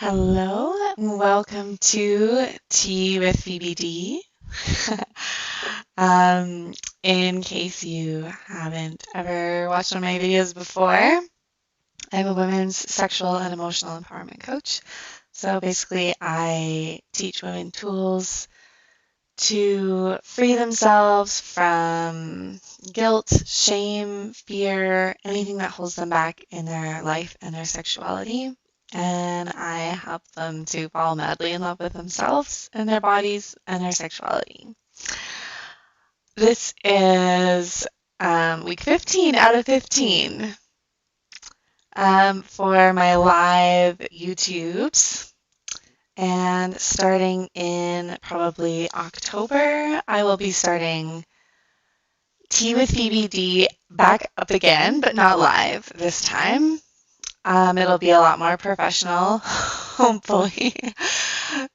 Hello, and welcome to Tea with Phoebe D. um, in case you haven't ever watched one of my videos before, I'm a women's sexual and emotional empowerment coach. So basically, I teach women tools to free themselves from guilt, shame, fear, anything that holds them back in their life and their sexuality. And I help them to fall madly in love with themselves and their bodies and their sexuality. This is week 15 out of 15 for my live YouTubes. And starting in probably October, I will be starting Tea with Phoebe D back up again, but not live this time. It'll be a lot more professional, hopefully,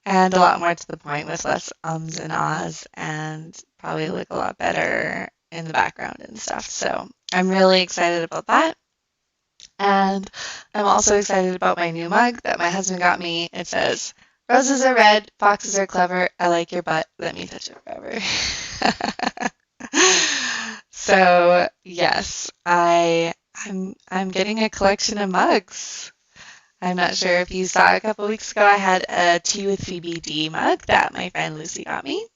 and a lot more to the point with less ums and ahs, and probably look a lot better in the background and stuff. So I'm really excited about that. And I'm also excited about my new mug that my husband got me. It says, "Roses are red, foxes are clever. I like your butt. Let me touch it forever." So yes, I'm getting a collection of mugs. I'm not sure if you saw a couple weeks ago, I had a Tea with Phoebe D mug that my friend Lucy got me.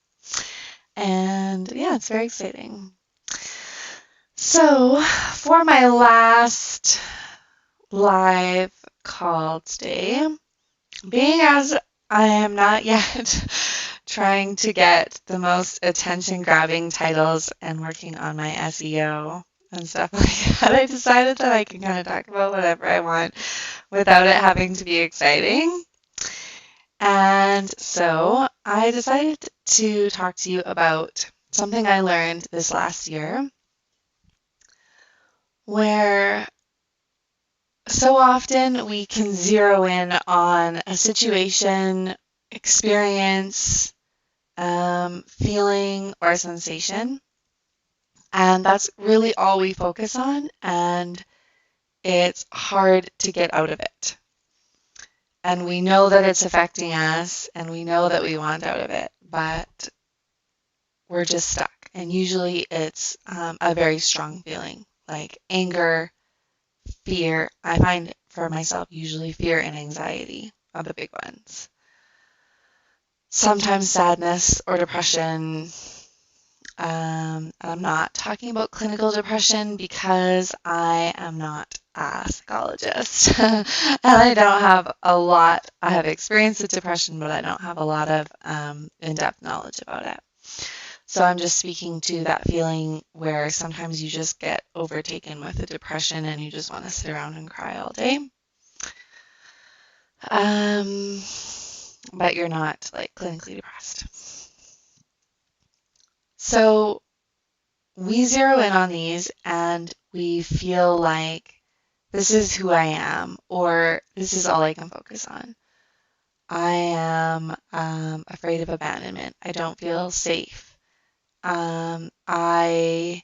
And yeah, it's very exciting. So for my last live call today, being as I am not yet trying to get the most attention-grabbing titles and working on my SEO and stuff like that, I decided that I can kind of talk about whatever I want without it having to be exciting. And so I decided to talk to you about something I learned this last year, where so often we can zero in on a situation, experience, feeling, or sensation, and that's really all we focus on, and it's hard to get out of it. And we know that it's affecting us, and we know that we want out of it, but we're just stuck. And usually it's a very strong feeling, like anger, fear. I find for myself usually fear and anxiety are the big ones. Sometimes sadness or depression. I'm not talking about clinical depression because I am not a psychologist. And I don't have a lot, I have experience with depression, but I don't have a lot of in-depth knowledge about it. So I'm just speaking to that feeling where sometimes you just get overtaken with the depression and you just want to sit around and cry all day. But you're not like clinically depressed. So we zero in on these and we feel like this is who I am, or this is all I can focus on. I am afraid of abandonment. I don't feel safe. I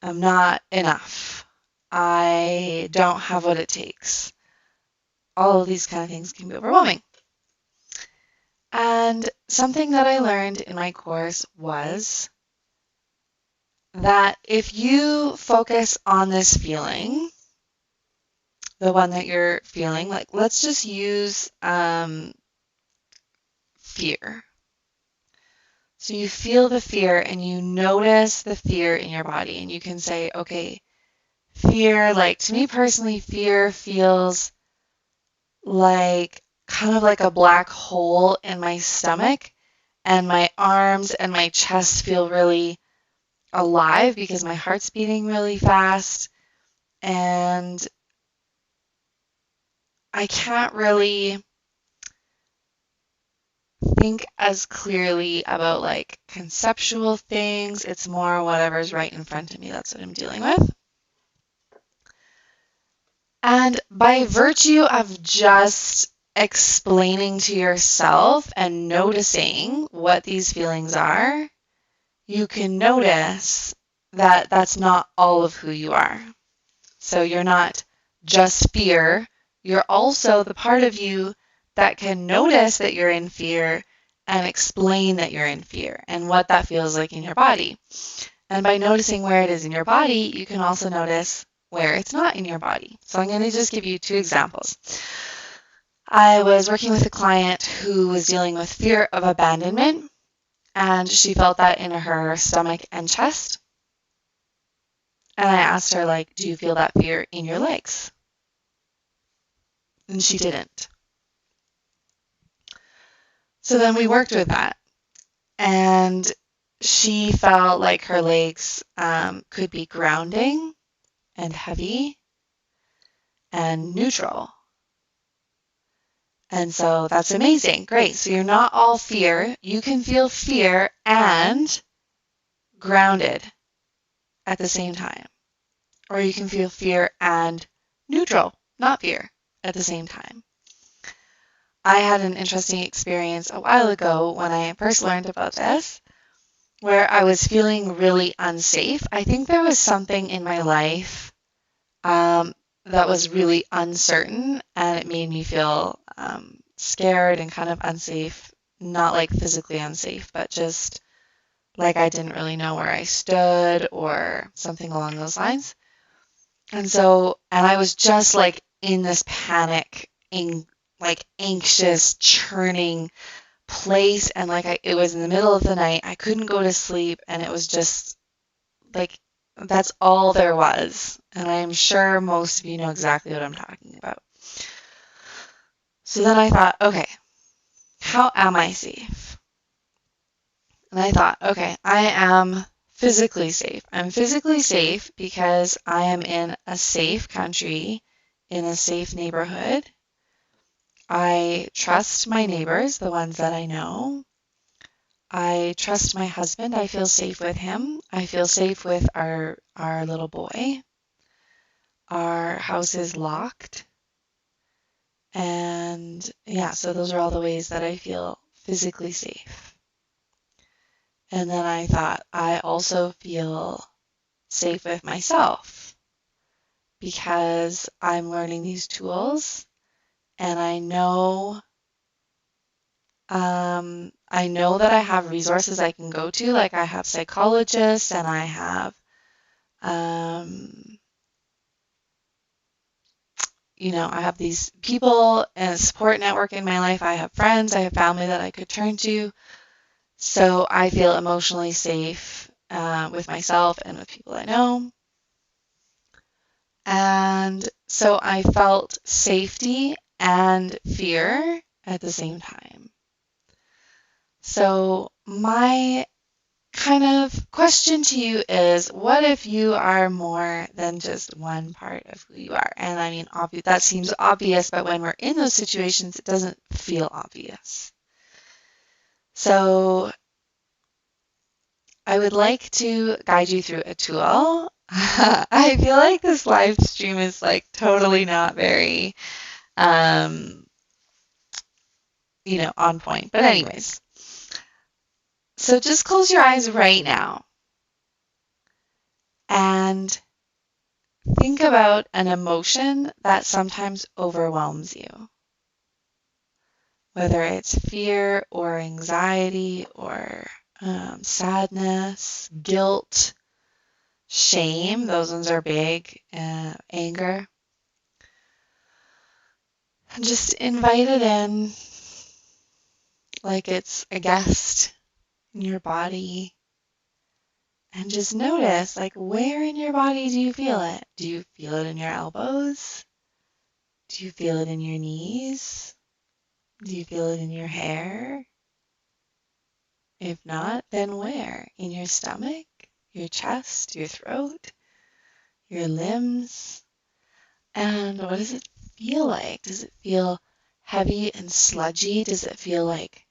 am not enough. I don't have what it takes. All of these kind of things can be overwhelming. And something that I learned in my course was that if you focus on this feeling, the one that you're feeling, like let's just use fear. So you feel the fear and you notice the fear in your body, and you can say, okay, fear, like to me personally, fear feels like kind of like a black hole in my stomach, and my arms and my chest feel really alive because my heart's beating really fast, and I can't really think as clearly about like conceptual things. It's more whatever's right in front of me. That's what I'm dealing with. And by virtue of just explaining to yourself and noticing what these feelings are, you can notice that that's not all of who you are. So you're not just fear, you're also the part of you that can notice that you're in fear and explain that you're in fear and what that feels like in your body. And by noticing where it is in your body, you can also notice where it's not in your body. So I'm going to just give you 2 examples. I was working with a client who was dealing with fear of abandonment, and she felt that in her stomach and chest. And I asked her, like, do you feel that fear in your legs? And she didn't. So then we worked with that, and she felt like her legs could be grounding and heavy and neutral. And so that's amazing. Great. So you're not all fear. You can feel fear and grounded at the same time. Or you can feel fear and neutral, not fear, at the same time. I had an interesting experience a while ago when I first learned about this, where I was feeling really unsafe. I think there was something in my life that was really uncertain, and it made me feel scared and kind of unsafe, not like physically unsafe, but just like I didn't really know where I stood or something along those lines. And I was just like in this panic, like anxious, churning place, and like it was in the middle of the night. I couldn't go to sleep, and it was just like that's all there was. And I'm sure most of you know exactly what I'm talking about. So then I thought, okay, how am I safe? And I thought, okay, I am physically safe. I'm physically safe because I am in a safe country, in a safe neighborhood. I trust my neighbors, the ones that I know. I trust my husband. I feel safe with him. I feel safe with our little boy. Our house is locked. And yeah, so those are all the ways that I feel physically safe. And then I thought, I also feel safe with myself because I'm learning these tools, and I know that I have resources I can go to, like I have psychologists, and I have I have these people and a support network in my life. I have friends, I have family that I could turn to. So I feel emotionally safe with myself and with people I know. And so I felt safety and fear at the same time. So my kind of question to you is, what if you are more than just one part of who you are? And I mean, that seems obvious, but when we're in those situations, it doesn't feel obvious. So I would like to guide you through a tool. I feel like this live stream is like totally not very, on point. But anyways, so just close your eyes right now and think about an emotion that sometimes overwhelms you, whether it's fear or anxiety or sadness, guilt, shame. Those ones are big, anger. And just invite it in like it's a guest in your body. And just notice, like, where in your body do you feel it? Do you feel it in your elbows? Do you feel it in your knees? Do you feel it in your hair? If not, then where? In your stomach, your chest, your throat, your limbs? And what does it feel like? Does it feel heavy and sludgy? Does it feel like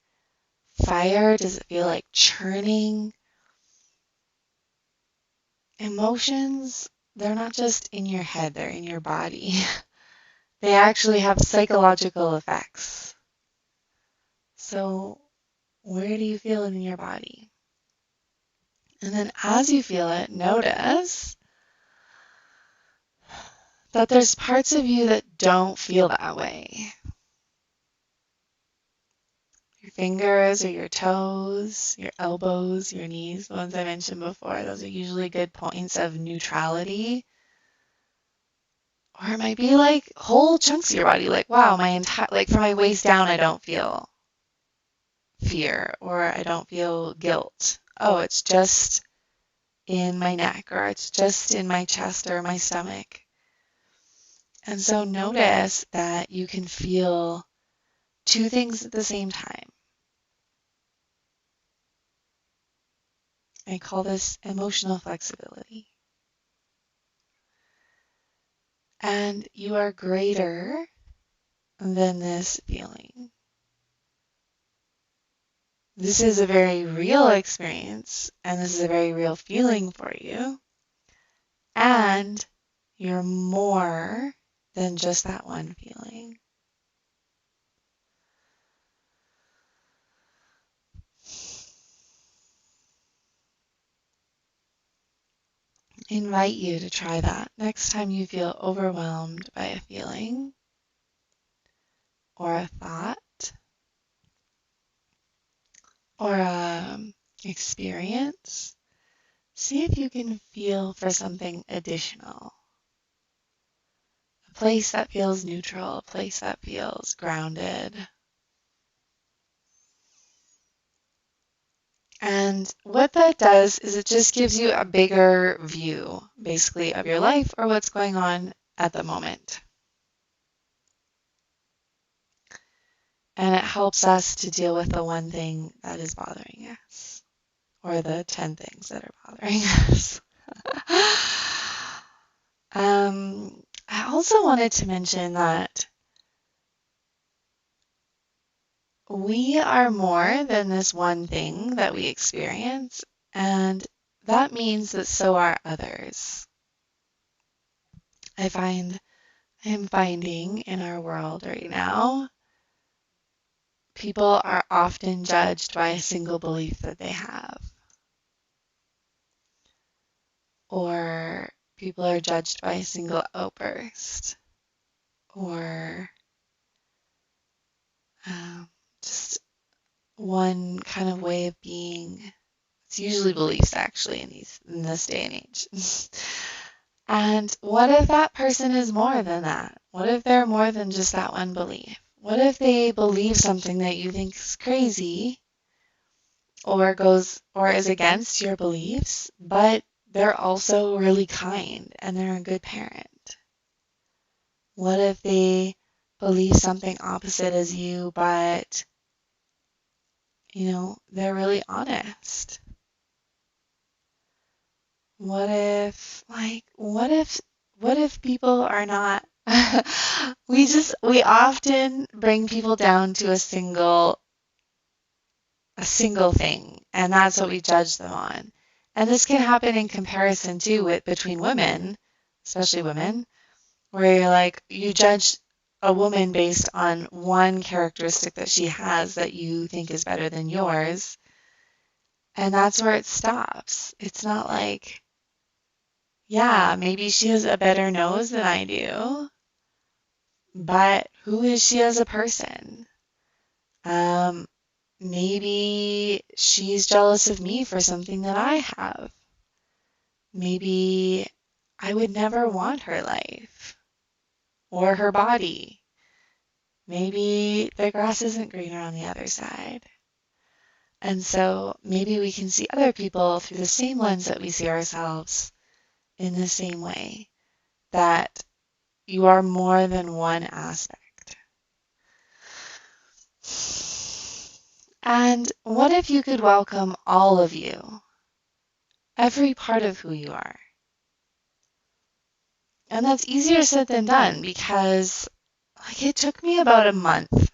fire? Does it feel like churning? Emotions, they're not just in your head, they're in your body. They actually have psychological effects. So, where do you feel it in your body? And then as you feel it, notice that there's parts of you that don't feel that way. Your fingers or your toes, your elbows, your knees, the ones I mentioned before, those are usually good points of neutrality. Or it might be like whole chunks of your body, like, wow, my entire, like from my waist down, I don't feel fear or I don't feel guilt. Oh, it's just in my neck or it's just in my chest or my stomach. And so notice that you can feel two things at the same time. I call this emotional flexibility. And you are greater than this feeling. This is a very real experience, and this is a very real feeling for you. And you're more than just that one feeling. I invite you to try that next time you feel overwhelmed by a feeling or a thought or an experience. See if you can feel for something additional. A place that feels neutral, a place that feels grounded. And what that does is it just gives you a bigger view, basically, of your life or what's going on at the moment. And it helps us to deal with the one thing that is bothering us, or the 10 things that are bothering us. I also wanted to mention that we are more than this one thing that we experience, and that means that so are others. I am finding in our world right now, people are often judged by a single belief that they have. Or people are judged by a single outburst. Or just one kind of way of being. It's usually beliefs, actually, in this day and age. And what if that person is more than that? What if they're more than just that one belief? What if they believe something that you think is crazy or is against your beliefs, but they're also really kind and they're a good parent? What if they believe something opposite as you, but they're really honest? What if people are not we often bring people down to a single thing, and that's what we judge them on. And this can happen in comparison too between women, especially women, where you judge a woman based on one characteristic that she has that you think is better than yours, and that's where it stops. It's not like, yeah, maybe she has a better nose than I do, but who is she as a person? Maybe she's jealous of me for something that I have. Maybe I would never want her life or her body. Maybe the grass isn't greener on the other side. And so maybe we can see other people through the same lens that we see ourselves in the same way, that you are more than one aspect. And what if you could welcome all of you, every part of who you are? And that's easier said than done because it took me about a month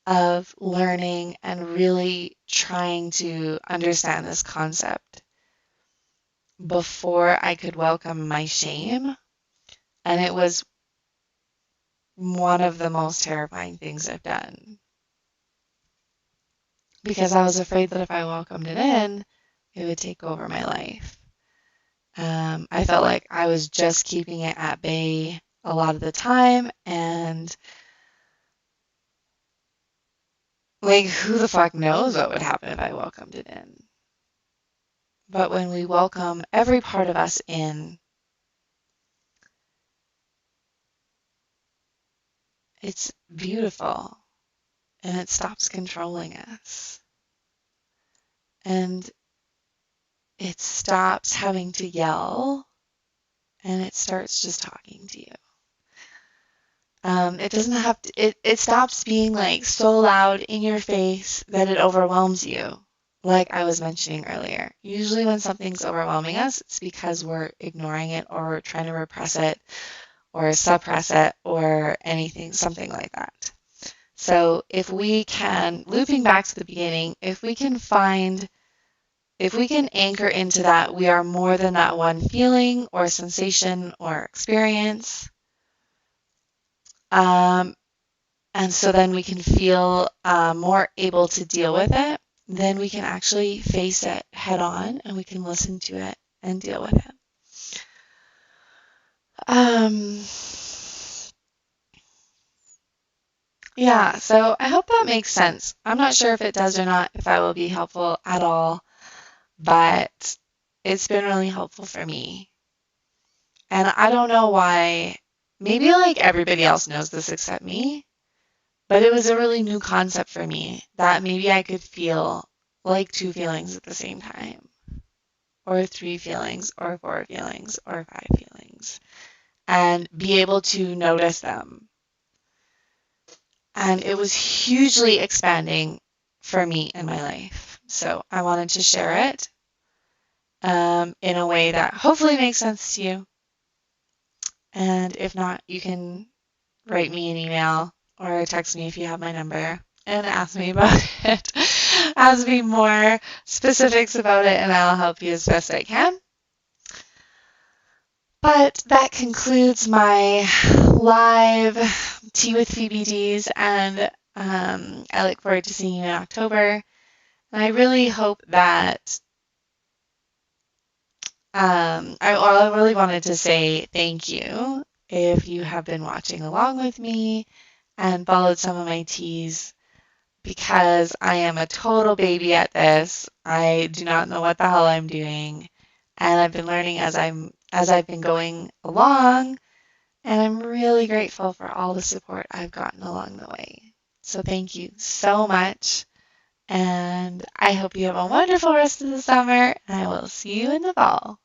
of learning and really trying to understand this concept before I could welcome my shame. And it was one of the most terrifying things I've done, because I was afraid that if I welcomed it in, it would take over my life. I felt like I was just keeping it at bay a lot of the time, and like, who the fuck knows what would happen if I welcomed it in. But when we welcome every part of us in, it's beautiful, and it stops controlling us. And it stops having to yell, and it starts just talking to you. It doesn't have to, it stops being like so loud in your face that it overwhelms you, like I was mentioning earlier. Usually when something's overwhelming us, it's because we're ignoring it or we're trying to repress it or suppress it or anything, something like that. So if we can, looping back to the beginning, if we can anchor into that, we are more than that one feeling or sensation or experience. And so then we can feel more able to deal with it. Then we can actually face it head on, and we can listen to it and deal with it. Yeah, so I hope that makes sense. I'm not sure if it does or not, if that will be helpful at all, but it's been really helpful for me. And I don't know why, maybe like everybody else knows this except me, but it was a really new concept for me that maybe I could feel like 2 feelings at the same time, or 3 feelings, or 4 feelings, or 5 feelings, and be able to notice them. And it was hugely expanding for me in my life. So I wanted to share it in a way that hopefully makes sense to you. And if not, you can write me an email or text me if you have my number and ask me about it. Ask me more specifics about it, and I'll help you as best I can. But that concludes my live Tea with Phoebe D's, and I look forward to seeing you in October. And I really hope that I really wanted to say thank you if you have been watching along with me and followed some of my teas, because I am a total baby at this. I do not know what the hell I'm doing, and I've been learning as I've been going along, and I'm really grateful for all the support I've gotten along the way. So thank you so much, and I hope you have a wonderful rest of the summer, and I will see you in the fall.